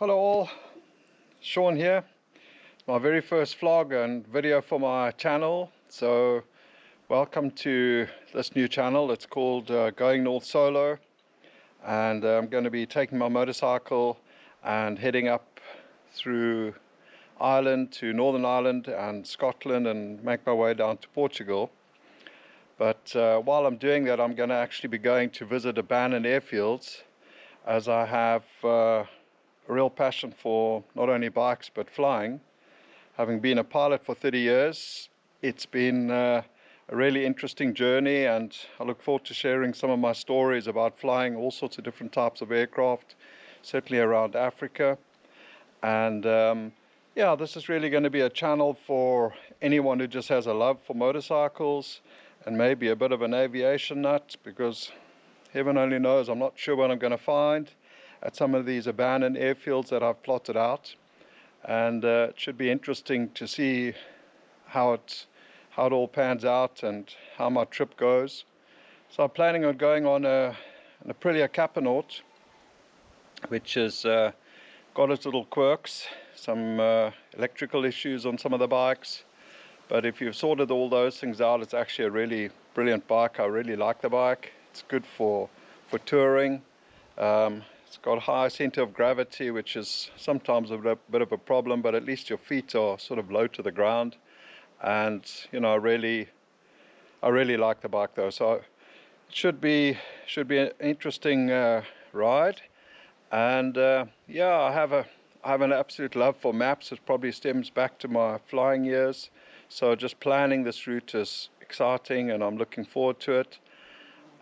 Hello all, Sean here. My very first vlog and video for my channel. So welcome to this new channel. It's called Going North Solo, and I'm going to be taking my motorcycle and heading up through Ireland to Northern Ireland and Scotland and make my way down to Portugal. But while I'm doing that, I'm going to actually be going to visit abandoned airfields, as I have a real passion for not only bikes but flying. Having been a pilot for 30 years, it's been a really interesting journey, and I look forward to sharing some of my stories about flying all sorts of different types of aircraft, certainly around Africa. And yeah, this is really going to be a channel for anyone who just has a love for motorcycles and maybe a bit of an aviation nut, because heaven only knows, I'm not sure what I'm going to find at some of these abandoned airfields that I've plotted out. And it should be interesting to see how it all pans out and how my trip goes. So I'm planning on going on an Aprilia Capinaut, which has got its little quirks, some electrical issues on some of the bikes. But if you've sorted all those things out, it's actually a really brilliant bike. I really like the bike. It's good for touring. It's got a high center of gravity, which is sometimes a bit of a problem, but at least your feet are sort of low to the ground. And you know, I really like the bike though. So it should be an interesting ride. And yeah, I have an absolute love for maps. It probably stems back to my flying years. So just planning this route is exciting, and I'm looking forward to it.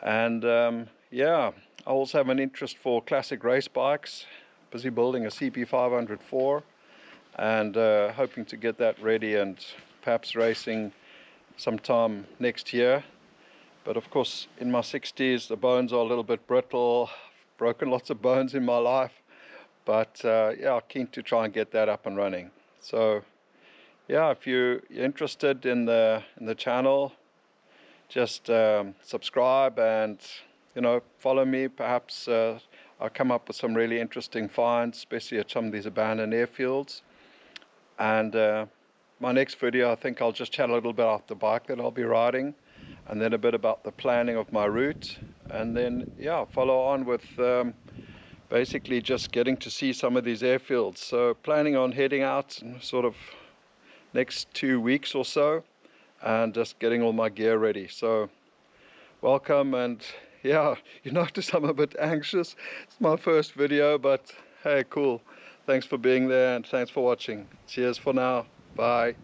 And yeah, I also have an interest for classic race bikes. Busy building a CP504 and hoping to get that ready and perhaps racing sometime next year. But of course, in my 60s, the bones are a little bit brittle. I've broken lots of bones in my life, but yeah, keen to try and get that up and running. So yeah, if you're interested in the channel, just subscribe and follow me. Perhaps I'll come up with some really interesting finds, especially at some of these abandoned airfields. And my next video, I think I'll just chat a little bit about the bike that I'll be riding, and then a bit about the planning of my route, and then yeah, follow on with basically just getting to see some of these airfields. So planning on heading out in sort of next 2 weeks or so, and just getting all my gear ready. So welcome. And yeah, you notice I'm a bit anxious. It's my first video, but hey, cool. Thanks for being there and thanks for watching. Cheers for now. Bye.